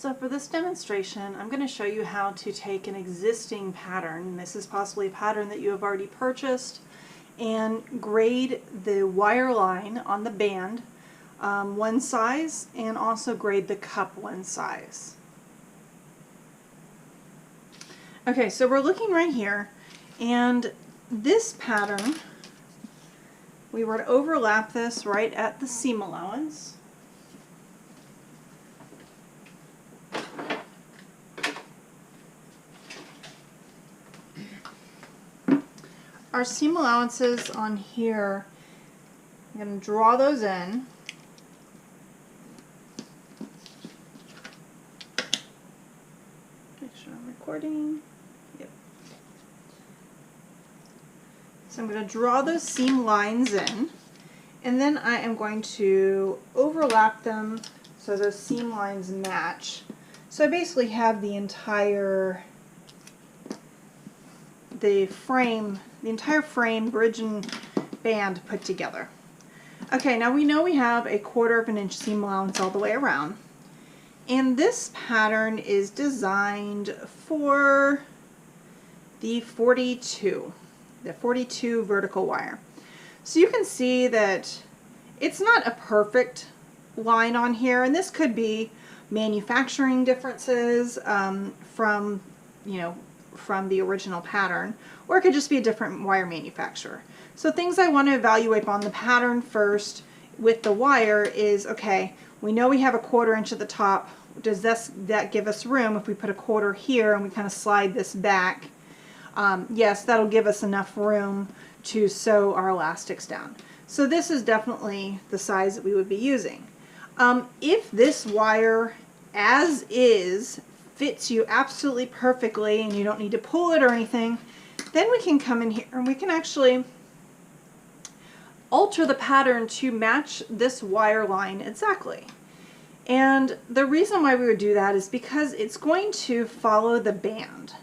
So for this demonstration, I'm going to show you how to take an existing pattern, and this is possibly a pattern that you have already purchased, and grade the wire line on the band one size, and also grade the cup one size. Okay, so we're looking right here, and this pattern, we were to overlap this right at the seam allowance. Our seam allowances on here, I'm going to draw those in. Make sure I'm recording. Yep. So I'm going to draw those seam lines in, and then I am going to overlap them so those seam lines match. So I basically have the entire frame, bridge, and band put together. Okay, now we know we have a 1/4 inch seam allowance all the way around. And this pattern is designed for the 42 vertical wire. So you can see that it's not a perfect line on here, and this could be manufacturing differences from the original pattern, or it could just be a different wire manufacturer. So things I want to evaluate on the pattern first with the wire is, okay, we know we have a 1/4 inch at the top. Does that give us room if we put a 1/4 here and we kind of slide this back? Yes, that'll give us enough room to sew our elastics down. So this is definitely the size that we would be using. If this wire as is fits you absolutely perfectly and you don't need to pull it or anything, then we can come in here and we can actually alter the pattern to match this wire line exactly. And the reason why we would do that is because it's going to follow the band.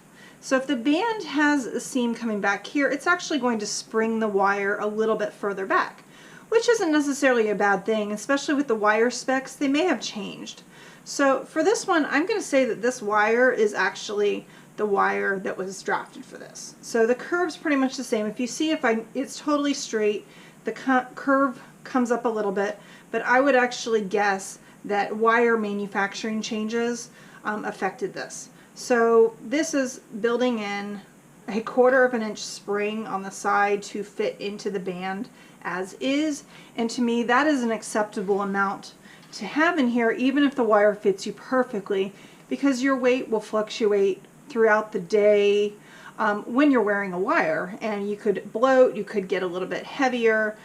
So if the band has a seam coming back here, it's actually going to spring the wire a little bit further back, which isn't necessarily a bad thing, especially with the wire specs. They may have changed. So for this one, I'm going to say that this wire is actually the wire that was drafted for this. So the curve's pretty much the same. If you see, it's totally straight, the curve comes up a little bit, but I would actually guess that wire manufacturing changes affected this. So this is building in a 1/4 inch spring on the side to fit into the band as is, and to me that is an acceptable amount to have in here, even if the wire fits you perfectly, because your weight will fluctuate throughout the day when you're wearing a wire, and you could bloat, you could get a little bit heavier.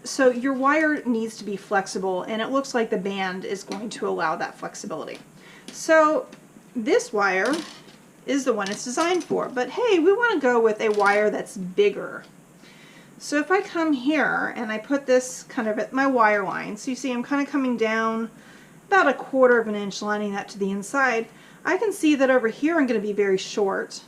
So your wire needs to be flexible, and it looks like the band is going to allow that flexibility. So this wire is the one it's designed for, but hey, we want to go with a wire that's bigger. So if I come here and I put this kind of at my wire line, so you see I'm kind of coming down about a 1/4 inch, lining that to the inside, I can see that over here I'm going to be very short.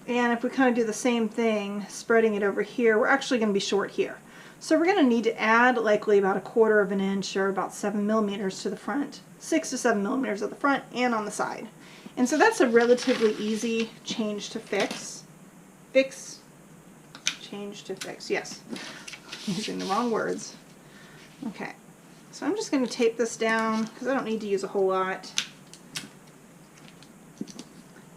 And if we kind of do the same thing, spreading it over here, we're actually going to be short here. So we're going to need to add likely about a 1/4 inch or about 7 millimeters to the front, 6 to 7 millimeters at the front and on the side. And so that's a relatively easy change to fix. Change to fix, yes. I'm using the wrong words. Okay, so I'm just going to tape this down because I don't need to use a whole lot.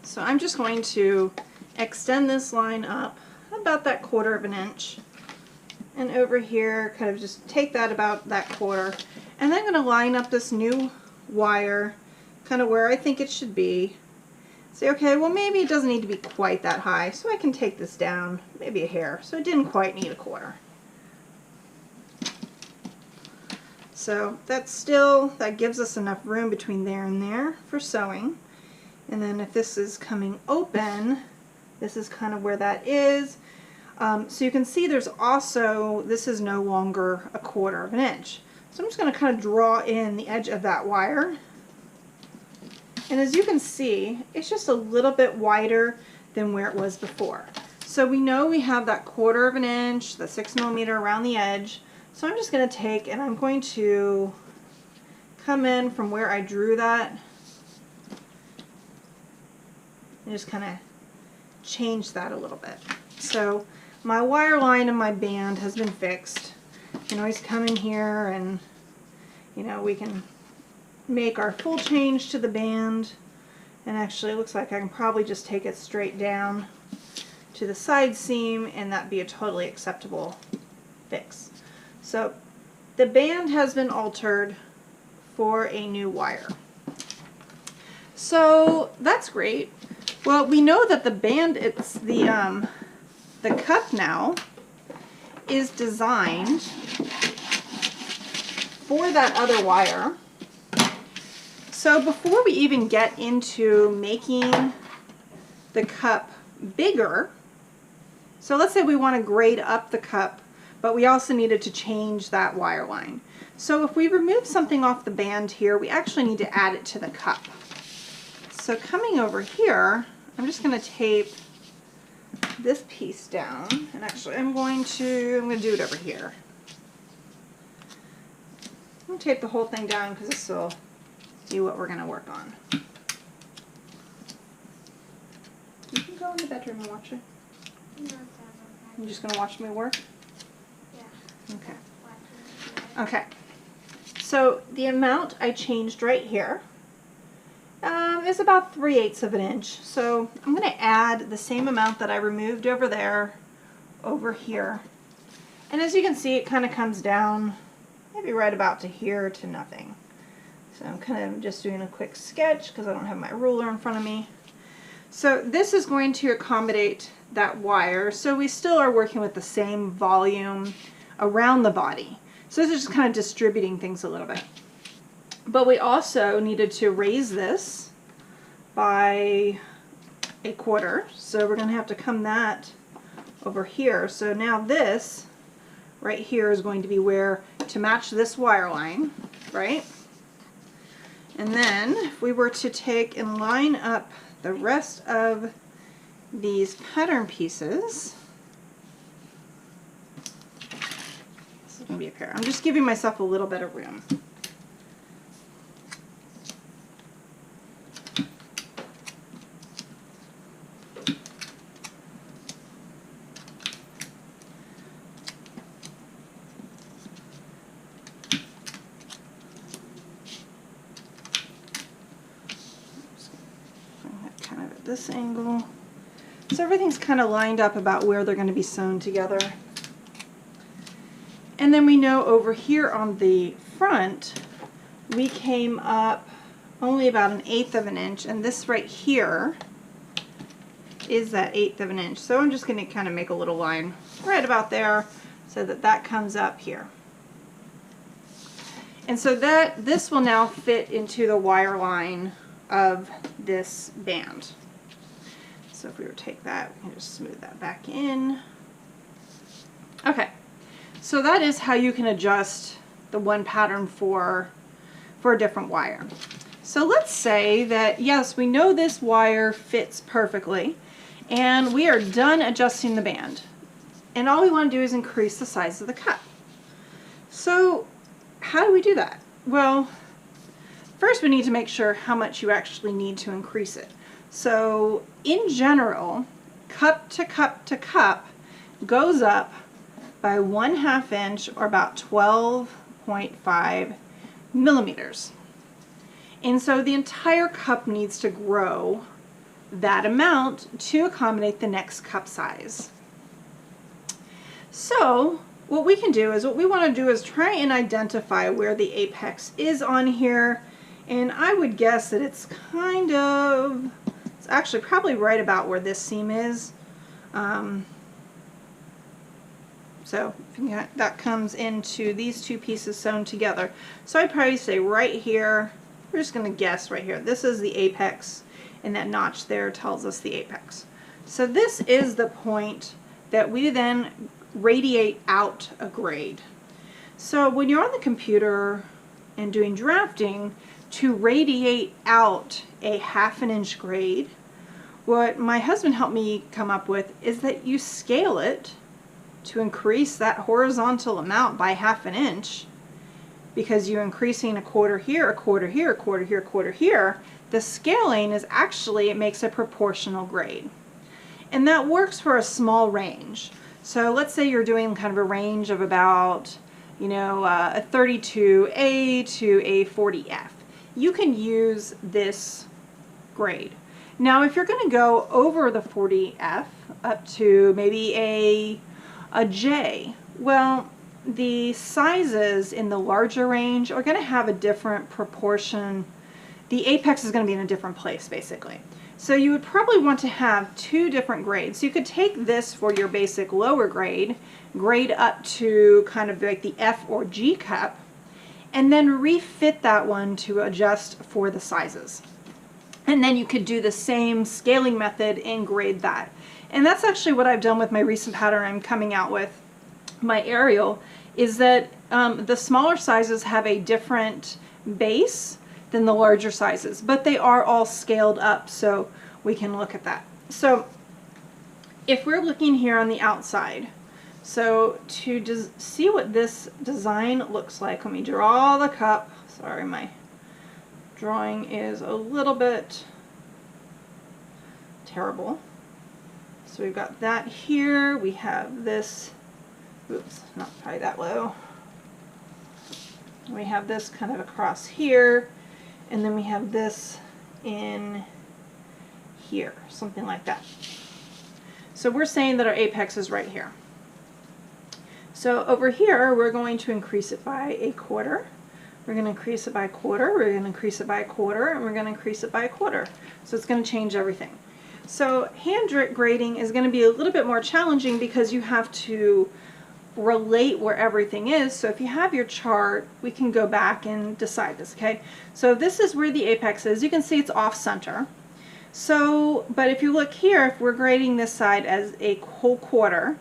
So I'm just going to extend this line up about that 1/4 inch, and over here kind of just take that about that 1/4, and I'm going to line up this new wire kind of where I think it should be. Say, okay, well maybe it doesn't need to be quite that high, so I can take this down maybe a hair, so it didn't quite need a 1/4. So that gives us enough room between there and there for sewing. And then if this is coming open, this is kind of where that is. So you can see there's also, this is no longer a 1/4 inch. So I'm just going to kind of draw in the edge of that wire. And as you can see, it's just a little bit wider than where it was before. So we know we have that 1/4 inch, the 6 millimeter around the edge. So I'm just going to take and I'm going to come in from where I drew that and just kind of change that a little bit. So my wire line and my band has been fixed. You can always come in here and, you know, we can make our full change to the band. And actually it looks like I can probably just take it straight down to the side seam, and that'd be a totally acceptable fix. So the band has been altered for a new wire. So that's great. Well, we know that the band, it's the cup now is designed for that other wire. So before we even get into making the cup bigger, so let's say we want to grade up the cup, but we also needed to change that wire line. So if we remove something off the band here, we actually need to add it to the cup. So coming over here, I'm just going to tape this piece down, and actually I'm going to do it over here. I'm going to tape the whole thing down because this will be what we're going to work on. You can go in the bedroom and watch it. No, it's okay. You're just going to watch me work? Yeah. Okay. Okay. So the amount I changed right here is about 3/8 of an inch. So I'm going to add the same amount that I removed over there, over here. And as you can see, it kind of comes down maybe right about to here to nothing. So I'm kind of just doing a quick sketch because I don't have my ruler in front of me. So this is going to accommodate that wire. So we still are working with the same volume around the body. So this is just kind of distributing things a little bit. But we also needed to raise this by 1/4. So we're going to have to come that over here. So now this right here is going to be where to match this wire line, right? And then if we were to take and line up the rest of these pattern pieces, this is going to be a pair. I'm just giving myself a little bit of room. Kind of at this angle. So everything's kind of lined up about where they're going to be sewn together. And then we know over here on the front, we came up only about 1/8 of an inch, and this right here is that 1/8 of an inch. So I'm just going to kind of make a little line right about there so that that comes up here. And so that this will now fit into the wire line of this band. So if we were to take that, we can just smooth that back in. Okay, so that is how you can adjust the one pattern for a different wire. So let's say that, yes, we know this wire fits perfectly, and we are done adjusting the band. And all we want to do is increase the size of the cup. So how do we do that? Well, first we need to make sure how much you actually need to increase it. So in general, cup to cup to cup goes up by 1/2 inch, or about 12.5 millimeters. And so the entire cup needs to grow that amount to accommodate the next cup size. So what we can do is, what we want to do is try and identify where the apex is on here. And I would guess that it's kind of, it's actually probably right about where this seam is. So that comes into these two pieces sewn together. So I'd probably say right here, we're just going to guess right here. This is the apex, and that notch there tells us the apex. So this is the point that we then radiate out a grade. So when you're on the computer and doing drafting, to radiate out a 1/2 inch grade, what my husband helped me come up with is that you scale it to increase that horizontal amount by 1/2 inch, because you're increasing 1/4 here, 1/4 here, 1/4 here, 1/4 here. The scaling is actually, it makes a proportional grade. And that works for a small range. So let's say you're doing kind of a range of about, you know, a 32A to a 40F. You can use this grade. Now, if you're going to go over the 40F up to maybe a J, well, the sizes in the larger range are going to have a different proportion. The apex is going to be in a different place, basically. So you would probably want to have two different grades. So you could take this for your basic lower grade, grade up to kind of like the F or G cup, and then refit that one to adjust for the sizes. And then you could do the same scaling method and grade that. And that's actually what I've done with my recent pattern I'm coming out with, my Ariel, is that the smaller sizes have a different base than the larger sizes, but they are all scaled up, so we can look at that. So if we're looking here on the outside, so to see what this design looks like, let me draw the cup. Sorry, my drawing is a little bit terrible. So we've got that here, we have this, oops, not probably that low. We have this kind of across here, and then we have this in here, something like that. So we're saying that our apex is right here. So over here, we're going to increase it by a quarter. We're going to increase it by a quarter, we're going to increase it by a quarter, and we're going to increase it by a quarter. So it's going to change everything. So hand grading is going to be a little bit more challenging because you have to relate where everything is. So if you have your chart, we can go back and decide this, okay? So this is where the apex is. You can see it's off center. So, but if you look here, if we're grading this side as a whole quarter,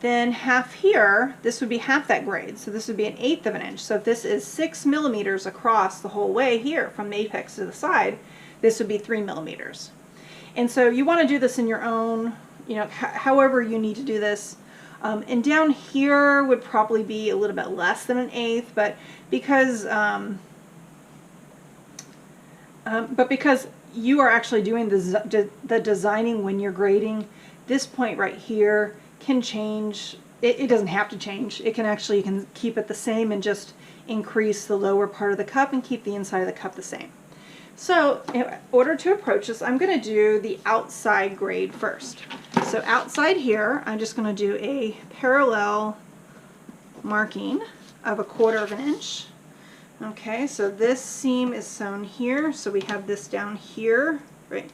then half here, this would be half that grade. So this would be 1/8 of an inch. So if this is 6 millimeters across the whole way here from the apex to the side, this would be 3 millimeters. And so you want to do this in your own, you know, however you need to do this. And down here would probably be a little bit less than 1/8, but because you are actually doing the designing when you're grading, this point right here can change. It doesn't have to change. It can actually, you can keep it the same and just increase the lower part of the cup and keep the inside of the cup the same. So in order to approach this, I'm going to do the outside grade first. So outside here, I'm just going to do a parallel marking of 1/4 of an inch. Okay, so this seam is sewn here, so we have this down here, right?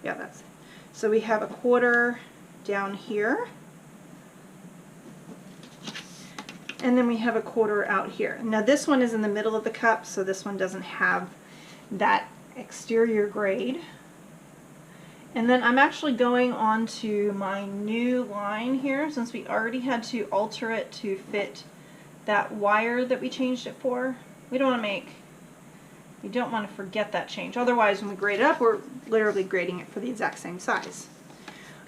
Yeah, that's it. So we have 1/4 down here, and then we have 1/4 out here. Now this one is in the middle of the cup, so this one doesn't have that exterior grade. And then I'm actually going on to my new line here, since we already had to alter it to fit that wire that we changed it for. We don't want to forget that change. Otherwise, when we grade it up, we're literally grading it for the exact same size.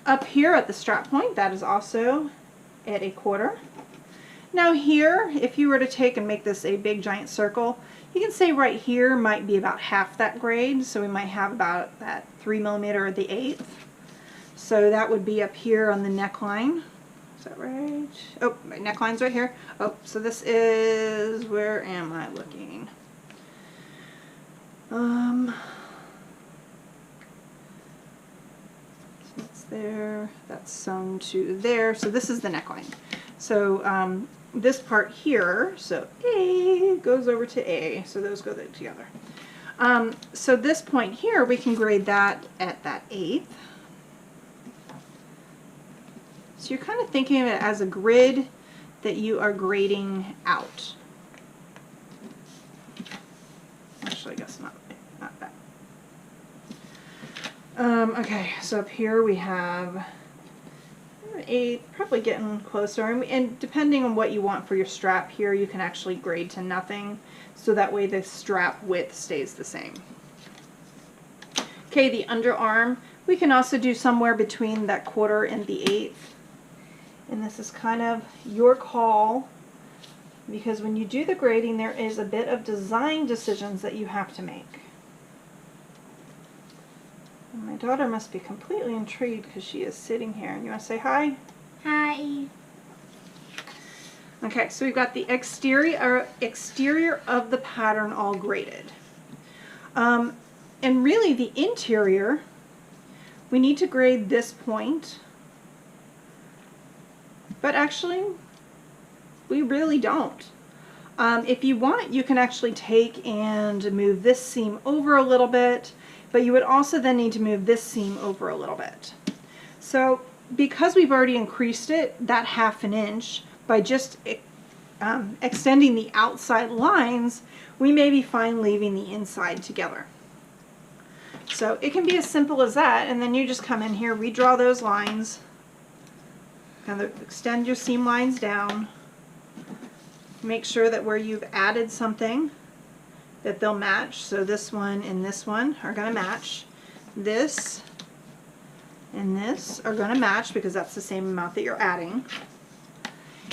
Up here at the strap point, that is also at 1/4. Now here, if you were to take and make this a big giant circle, you can say right here might be about half that grade, so we might have about that 3 millimeter or the 1/8. So that would be up here on the neckline. Is that right? Oh, my neckline's right here. Oh, so this is, where am I looking? So that's there, that's sewn to there. So this is the neckline. So this part here, so A goes over to A, so those go together. So this point here, we can grade that at that 1/8. So you're kind of thinking of it as a grid that you are grading out. Actually, I guess not that. Okay, so up here we have 1/8, probably getting closer, and depending on what you want for your strap here, you can actually grade to nothing, so that way the strap width stays the same. Okay, the underarm, we can also do somewhere between that 1/4 and the 1/8, and this is kind of your call, because when you do the grading, there is a bit of design decisions that you have to make. My daughter must be completely intrigued because she is sitting here. And you want to say hi? Hi. Okay, so we've got the exterior of the pattern all graded. And really the interior, we need to grade this point. But actually, we really don't. If you want, you can actually take and move this seam over a little bit, but you would also then need to move this seam over a little bit. So because we've already increased it that 1/2 inch by just extending the outside lines, we may be fine leaving the inside together. So it can be as simple as that, and then you just come in here, redraw those lines, kind of extend your seam lines down. Make sure that where you've added something that they'll match. So this one and this one are going to match. This and this are going to match because that's the same amount that you're adding.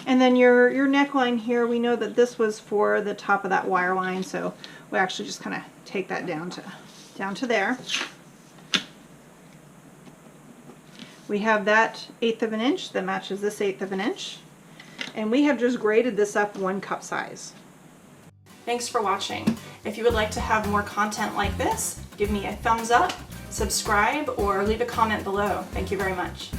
And then your neckline here, we know that this was for the top of that wire line, so we actually just kind of take that down to there. We have that 1/8 of an inch that matches this 1/8 of an inch. And we have just graded this up 1 cup size. Thanks for watching. If you would like to have more content like this, give me a thumbs up, subscribe, or leave a comment below. Thank you very much.